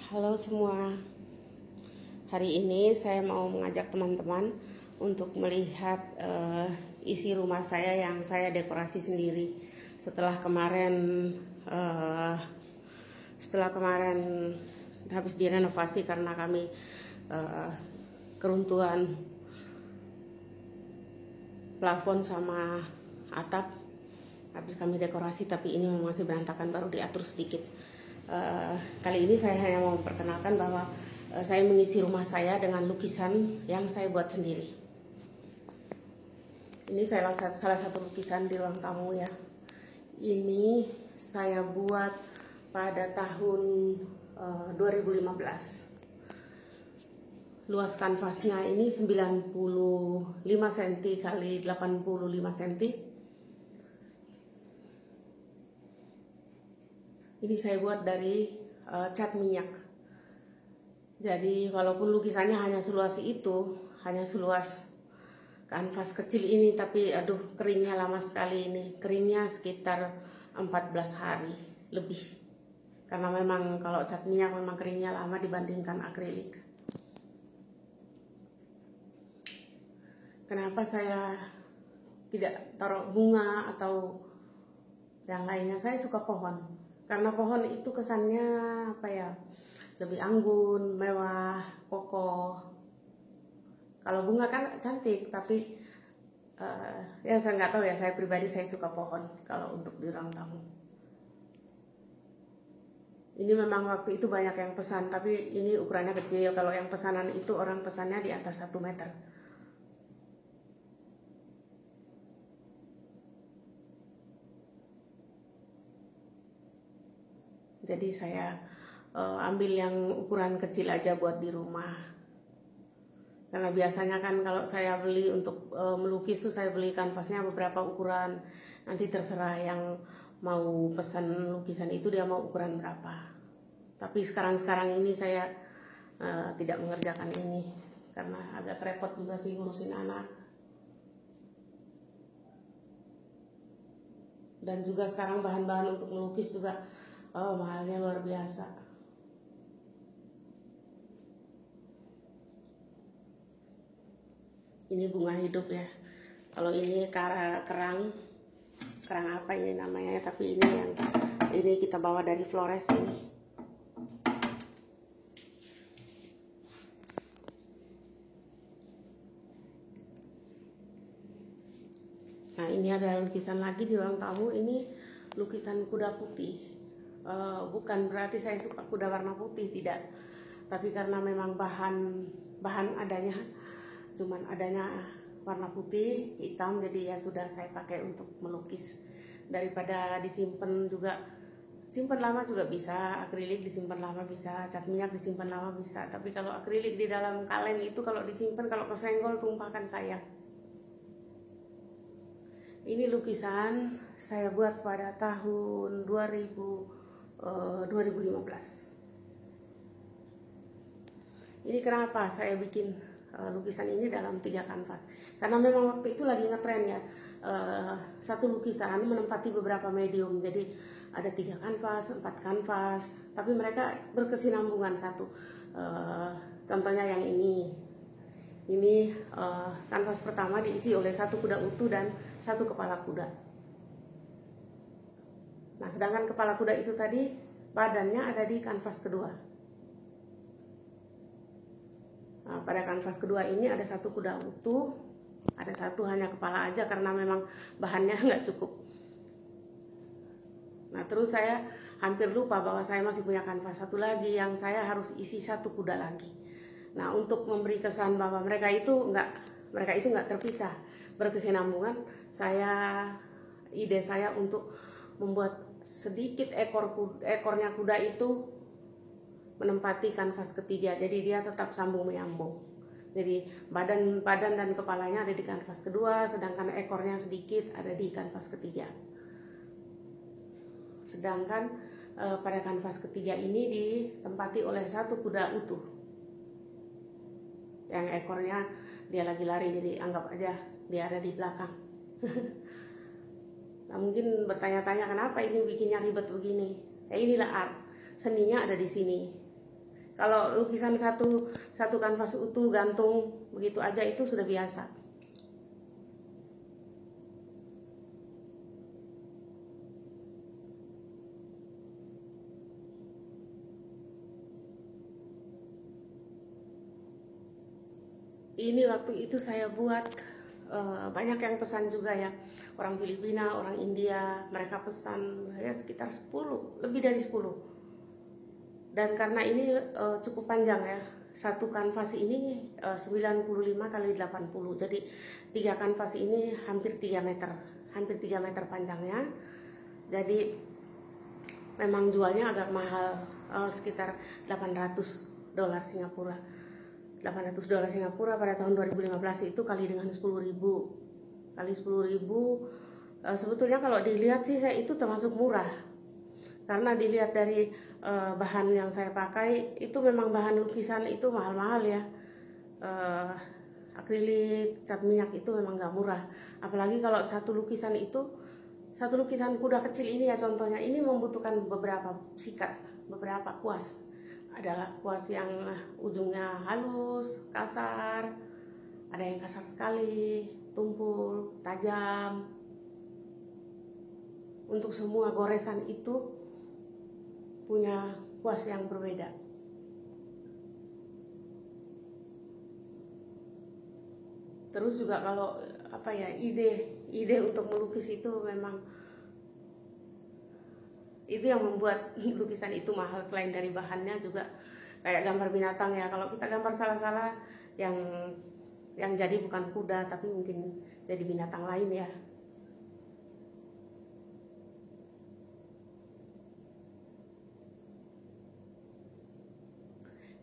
Halo semua, hari ini saya mau mengajak teman-teman untuk melihat isi rumah saya yang saya dekorasi sendiri. Setelah kemarin eh, setelah kemarin habis direnovasi karena kami keruntuhan plafon sama atap, habis kami dekorasi, tapi ini memang masih berantakan, baru diatur sedikit. Kali ini saya hanya mau memperkenalkan bahwa saya mengisi rumah saya dengan lukisan yang saya buat sendiri. Ini salah satu lukisan di ruang tamu ya. Ini saya buat pada tahun 2015. Luas kanvasnya ini 95 cm kali 85 cm. Ini saya buat dari cat minyak. Jadi walaupun lukisannya hanya seluas itu, hanya seluas kanvas kecil ini, tapi aduh keringnya lama sekali ini. Keringnya sekitar 14 hari lebih. Karena memang kalau cat minyak memang keringnya lama dibandingkan akrilik. Kenapa saya tidak taruh bunga atau yang lainnya? Saya suka pohon. Karena pohon itu kesannya apa ya, lebih anggun, mewah, kokoh. Kalau bunga kan cantik, tapi ya saya nggak tahu ya, saya pribadi saya suka pohon kalau untuk di ruang tamu. Ini memang waktu itu banyak yang pesan, tapi ini ukurannya kecil. Kalau yang pesanan itu orang pesannya di atas 1 meter. Jadi saya ambil yang ukuran kecil aja buat di rumah. Karena biasanya kan kalau saya beli untuk melukis tuh saya beli kanvasnya beberapa ukuran. Nanti terserah yang mau pesan lukisan itu dia mau ukuran berapa. Tapi sekarang ini saya tidak mengerjakan ini karena agak repot juga sih ngurusin anak. Dan juga sekarang bahan-bahan untuk melukis juga mahalnya luar biasa. Ini bunga hidup ya. Kalau ini kerang apa ini namanya, tapi ini kita bawa dari Flores ini. Nah ini ada lukisan lagi di ruang tamu. Ini lukisan kuda putih. Bukan berarti saya suka kuda warna putih, tidak. Tapi karena memang bahan adanya cuman adanya warna putih, hitam, jadi ya sudah saya pakai untuk melukis. Daripada disimpan juga, simpan lama juga bisa, akrilik disimpan lama bisa, cat minyak disimpan lama bisa. Tapi kalau akrilik di dalam kaleng itu kalau disimpan, kalau kesenggol tumpahkan sayang. Ini lukisan saya buat pada tahun 2015. Ini kenapa saya bikin lukisan ini dalam 3 kanvas? Karena memang waktu itu lagi ngetren ya, satu lukisan menempati beberapa medium. Jadi ada 3 kanvas, 4 kanvas, tapi mereka berkesinambungan satu. Contohnya yang ini kanvas pertama diisi oleh 1 kuda utuh dan 1 kepala kuda. Nah, sedangkan kepala kuda itu tadi badannya ada di kanvas kedua. Nah, pada kanvas kedua ini ada 1 kuda utuh, ada 1 hanya kepala aja karena memang bahannya nggak cukup. Nah, terus saya hampir lupa bahwa saya masih punya kanvas 1 lagi yang saya harus isi 1 kuda lagi. Nah, untuk memberi kesan bahwa mereka itu nggak terpisah, berkesinambungan, ide saya untuk membuat sedikit ekornya kuda itu menempati kanvas ketiga, jadi dia tetap sambung menyambung. Jadi badan dan kepalanya ada di kanvas kedua, sedangkan ekornya sedikit ada di kanvas ketiga. Sedangkan pada kanvas ketiga ini ditempati oleh 1 kuda utuh, yang ekornya dia lagi lari, jadi anggap aja dia ada di belakang. Nah, mungkin bertanya-tanya kenapa ini bikinnya ribet begini. Inilah art, seninya ada di sini. Kalau lukisan satu kanvas utuh gantung begitu aja itu sudah biasa. Ini waktu itu saya buat banyak yang pesan juga ya, orang Filipina, orang India, mereka pesan ya sekitar 10, lebih dari 10. Dan karena ini cukup panjang ya, satu kanvas ini 95 kali 80, jadi 3 kanvas ini hampir 3 meter, hampir 3 meter panjangnya. Jadi memang jualnya agak mahal, sekitar $800 Singapura. $800 pada tahun 2015 itu kali dengan 10.000 kali 10.000, sebetulnya kalau dilihat sih saya itu termasuk murah, karena dilihat dari bahan yang saya pakai itu memang bahan lukisan itu mahal-mahal ya. Akrilik, cat minyak itu memang gak murah, apalagi kalau satu lukisan kuda kecil ini ya contohnya, ini membutuhkan beberapa sikat, beberapa kuas. Ada kuas yang ujungnya halus, kasar, ada yang kasar sekali, tumpul, tajam. Untuk semua goresan itu punya kuas yang berbeda. Terus juga kalau ide untuk melukis itu memang itu yang membuat lukisan itu mahal. Selain dari bahannya juga kayak gambar binatang ya, kalau kita gambar salah-salah yang jadi bukan kuda tapi mungkin jadi binatang lain ya.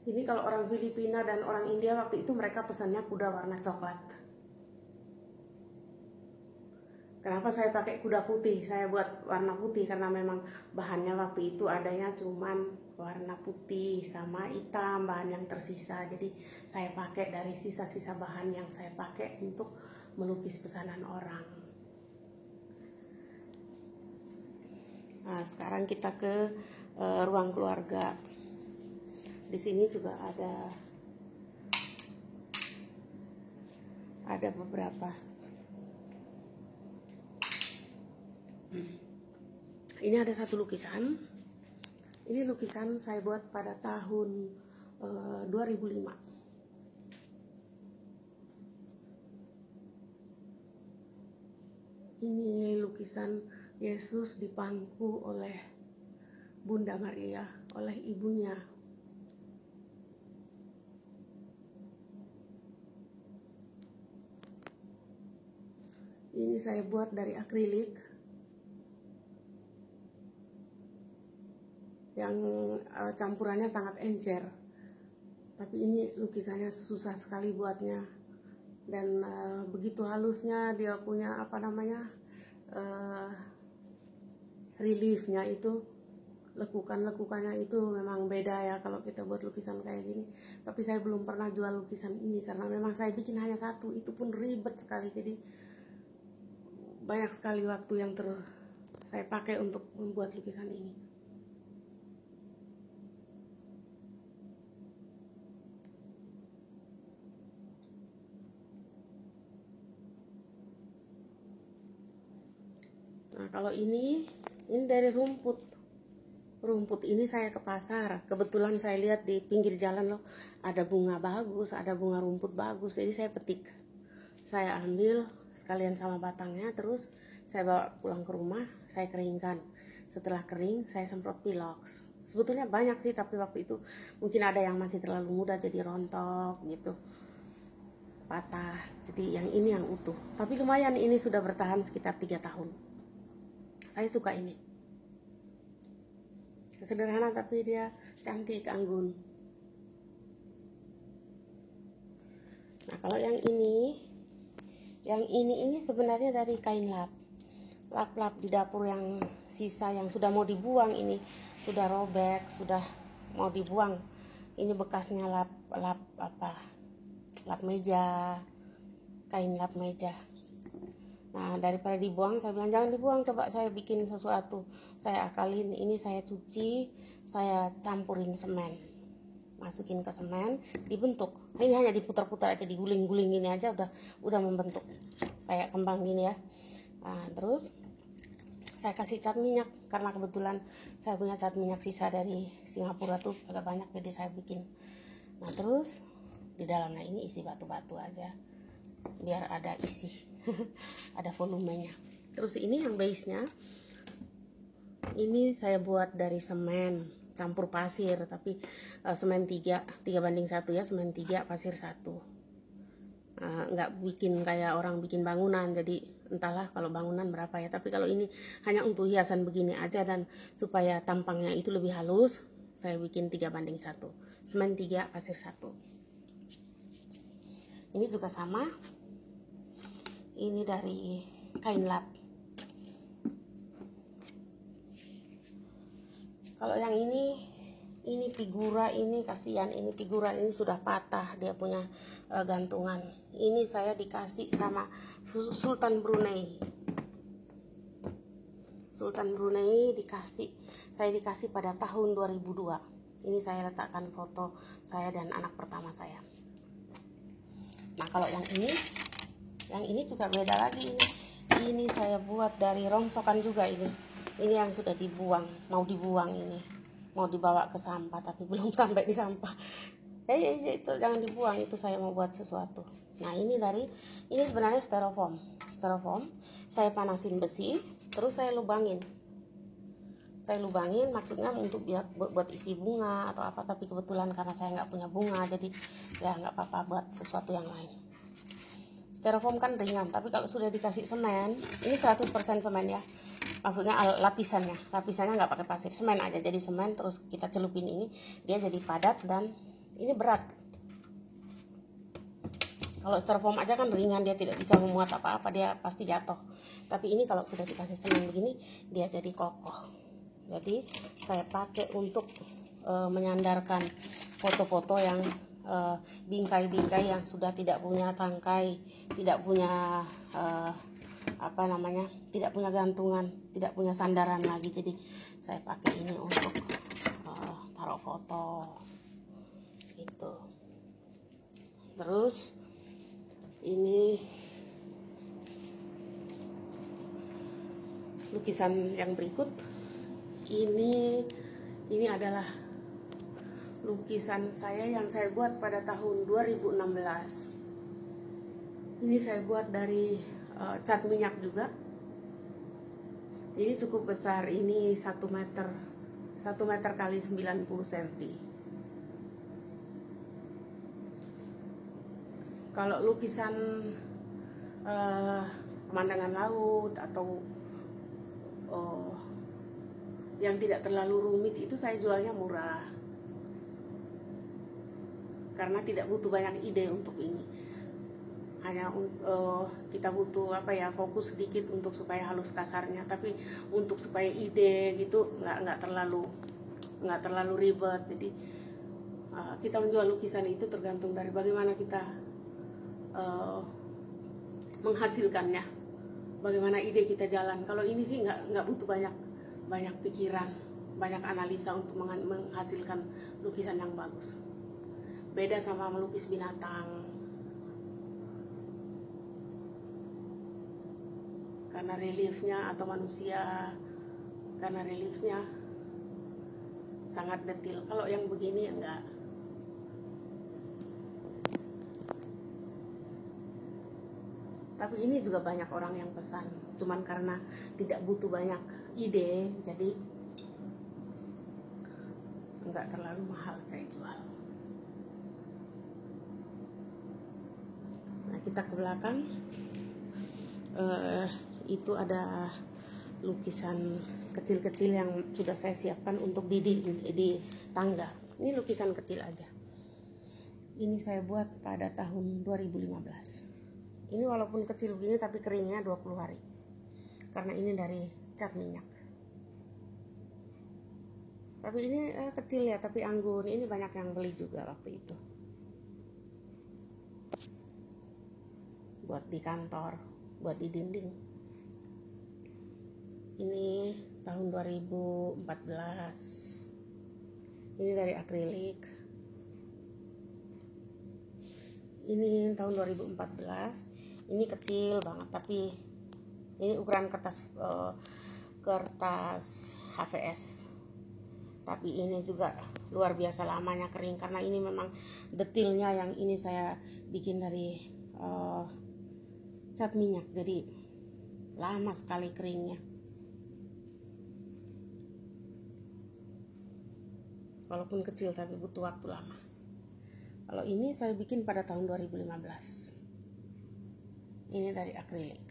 Ini kalau orang Filipina dan orang India waktu itu mereka pesannya kuda warna coklat. Kenapa saya pakai kuda putih? Saya buat warna putih karena memang bahannya waktu itu adanya cuman warna putih sama hitam, bahan yang tersisa. Jadi saya pakai dari sisa-sisa bahan yang saya pakai untuk melukis pesanan orang. Nah, sekarang kita ke ruang keluarga. Di sini juga ada beberapa. Ini ada satu lukisan. Ini lukisan saya buat pada tahun 2005. Ini lukisan Yesus dipangku oleh Bunda Maria, oleh ibunya. Ini saya buat dari akrilik yang campurannya sangat encer, tapi ini lukisannya susah sekali buatnya, dan begitu halusnya dia punya reliefnya itu, lekukannya itu memang beda ya kalau kita buat lukisan kayak gini. Tapi saya belum pernah jual lukisan ini karena memang saya bikin hanya satu, itu pun ribet sekali, jadi banyak sekali waktu yang saya pakai untuk membuat lukisan ini. Nah, kalau ini dari rumput ini saya ke pasar, kebetulan saya lihat di pinggir jalan loh ada bunga bagus, ada bunga rumput bagus, jadi saya petik, saya ambil sekalian sama batangnya, terus saya bawa pulang ke rumah, saya keringkan. Setelah kering saya semprot pilox. Sebetulnya banyak sih, tapi waktu itu mungkin ada yang masih terlalu muda jadi rontok gitu, patah. Jadi yang ini yang utuh, tapi lumayan, ini sudah bertahan sekitar 3 tahun. Saya suka ini, sederhana tapi dia cantik, anggun. Nah, kalau yang ini sebenarnya dari kain lap di dapur yang sisa yang sudah mau dibuang, ini sudah robek, sudah mau dibuang. Ini bekasnya lap meja, kain lap meja. Nah, daripada dibuang, saya bilang jangan dibuang, coba saya bikin sesuatu. Saya akalin, ini saya cuci, saya campurin semen. masukin ke semen, dibentuk. Ini hanya diputar-putar aja, diguling-guling gini aja udah membentuk kayak kembang gini ya. Nah, terus saya kasih cat minyak karena kebetulan saya punya cat minyak sisa dari Singapura tuh agak banyak, jadi saya bikin. Nah, terus di dalamnya ini isi batu-batu aja biar ada isi ada volumenya. Terus ini yang base-nya ini saya buat dari semen campur pasir, tapi semen 3:1 ya, semen 3 pasir 1. Nggak bikin kayak orang bikin bangunan, jadi entahlah kalau bangunan berapa ya, tapi kalau ini hanya untuk hiasan begini aja dan supaya tampangnya itu lebih halus, saya bikin 3:1, semen 3 pasir 1. Ini juga sama, ini dari kain lap. Kalau yang ini figura, ini kasihan, ini figura ini sudah patah, dia punya gantungan. Ini saya dikasih sama Sultan Brunei. Sultan Brunei saya dikasih pada tahun 2002. Ini saya letakkan foto saya dan anak pertama saya. Nah, kalau yang ini juga beda lagi. Ini saya buat dari rongsokan juga ini. Ini yang sudah dibuang, mau dibuang ini. Mau dibawa ke sampah tapi belum sampai di sampah. Itu jangan dibuang, itu saya mau buat sesuatu. Nah, ini sebenarnya styrofoam. Saya panasin besi, terus saya lubangin. Maksudnya untuk buat isi bunga atau apa, tapi kebetulan karena saya nggak punya bunga, jadi ya nggak apa-apa buat sesuatu yang lain. Styrofoam kan ringan, tapi kalau sudah dikasih semen, ini 100% semen ya. Maksudnya lapisannya nggak pakai pasir, semen aja, jadi semen terus kita celupin ini, dia jadi padat dan ini berat. Kalau styrofoam aja kan ringan, dia tidak bisa memuat apa-apa, dia pasti jatuh. Tapi ini kalau sudah dikasih semen begini, dia jadi kokoh. Jadi saya pakai untuk menyandarkan foto-foto yang bingkai-bingkai yang sudah tidak punya tangkai, tidak punya tidak punya gantungan, tidak punya sandaran lagi. Jadi saya pakai ini untuk taruh foto gitu. Terus ini lukisan yang berikut, ini adalah lukisan saya yang saya buat pada tahun 2016. Ini saya buat dari cat minyak juga. Ini cukup besar, ini 1 meter kali 90 cm. Kalau lukisan pemandangan laut atau yang tidak terlalu rumit, itu saya jualnya murah karena tidak butuh banyak ide untuk ini. Hanya kita butuh fokus sedikit untuk supaya halus kasarnya, tapi untuk supaya ide gitu nggak terlalu ribet. Jadi kita menjual lukisan itu tergantung dari bagaimana kita menghasilkannya, bagaimana ide kita jalan. Kalau ini sih nggak butuh banyak pikiran, banyak analisa untuk menghasilkan lukisan yang bagus. Beda sama melukis binatang, karena reliefnya, atau manusia karena reliefnya sangat detail. Kalau yang begini enggak. Tapi ini juga banyak orang yang pesan, cuman karena tidak butuh banyak ide, jadi enggak terlalu mahal saya jual. Nah, kita ke belakang, itu ada lukisan kecil-kecil yang sudah saya siapkan untuk di tangga. Ini lukisan kecil aja. Ini saya buat pada tahun 2015. Ini walaupun kecil begini tapi keringnya 20 hari. Karena ini dari cat minyak. Tapi ini kecil ya, tapi anggun. Ini banyak yang beli juga waktu itu. Buat di kantor, buat di dinding. Ini tahun 2014. Ini dari akrilik. Ini tahun 2014. Ini kecil banget, tapi ini ukuran kertas HVS. Tapi ini juga luar biasa lamanya kering, karena ini memang detailnya yang ini saya bikin dari cat minyak, jadi lama sekali keringnya. Walaupun kecil tapi butuh waktu lama. Kalau ini saya bikin pada tahun 2015. Ini dari akrilik.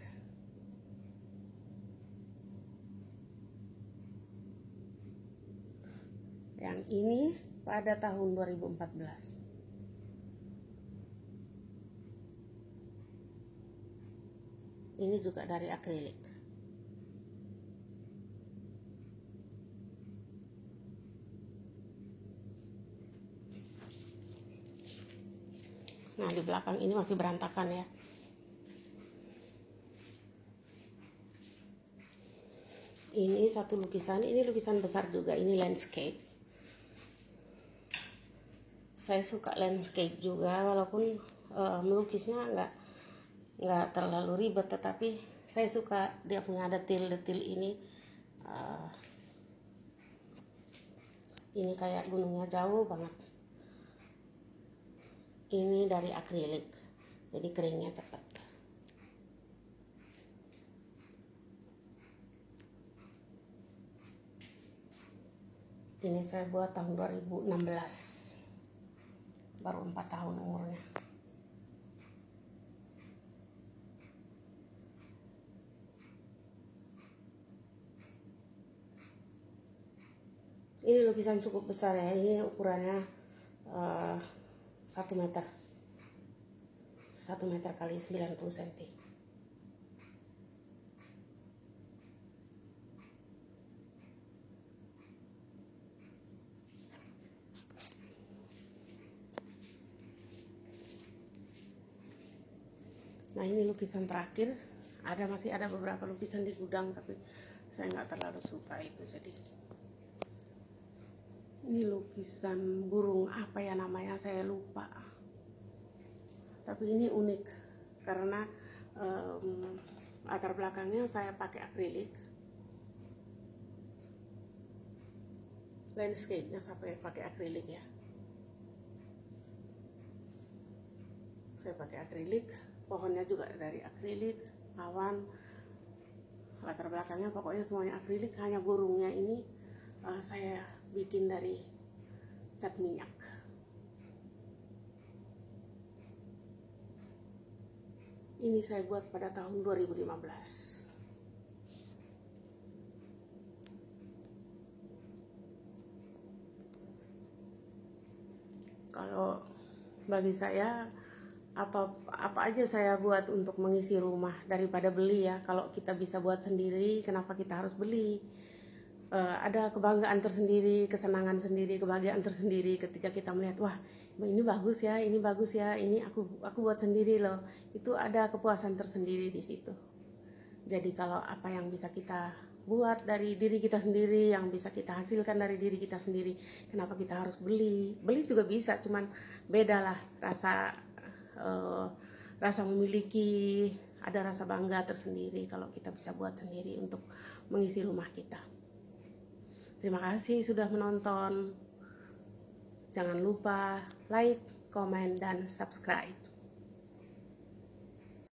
Yang ini pada tahun 2014. Ini juga dari akrilik. Nah, di belakang ini masih berantakan ya. Ini satu lukisan, ini lukisan besar juga, ini landscape. Saya suka landscape juga, walaupun melukisnya nggak terlalu ribet, tetapi saya suka dia punya detil-detil ini. Ini kayak gunungnya jauh banget. Ini dari akrilik, jadi keringnya cepat. Ini saya buat tahun 2016, baru 4 tahun umurnya. Ini lukisan cukup besar ya, ini ukurannya 1 meter. 1 meter kali 90 cm. Nah, ini lukisan terakhir. Masih ada beberapa lukisan di gudang, tapi saya nggak terlalu suka itu. Jadi ini lukisan burung, apa ya namanya, saya lupa. Tapi ini unik karena latar belakangnya saya pakai akrilik, landscape-nya sampai pakai akrilik ya. Saya pakai akrilik, pohonnya juga dari akrilik, awan, latar belakangnya pokoknya semuanya akrilik, hanya burungnya ini saya bikin dari cat minyak. Ini saya buat pada tahun 2015. Kalau bagi saya, apa aja saya buat untuk mengisi rumah daripada beli ya. Kalau kita bisa buat sendiri, kenapa kita harus beli? Ada kebanggaan tersendiri, kesenangan sendiri, kebahagiaan tersendiri ketika kita melihat, wah ini bagus ya, ini bagus ya, ini aku buat sendiri loh. Itu ada kepuasan tersendiri di situ. Jadi kalau apa yang bisa kita buat dari diri kita sendiri, yang bisa kita hasilkan dari diri kita sendiri, kenapa kita harus beli? Beli juga bisa, cuman beda lah rasa memiliki, ada rasa bangga tersendiri kalau kita bisa buat sendiri untuk mengisi rumah kita. Terima kasih sudah menonton. Jangan lupa like, komen, dan subscribe.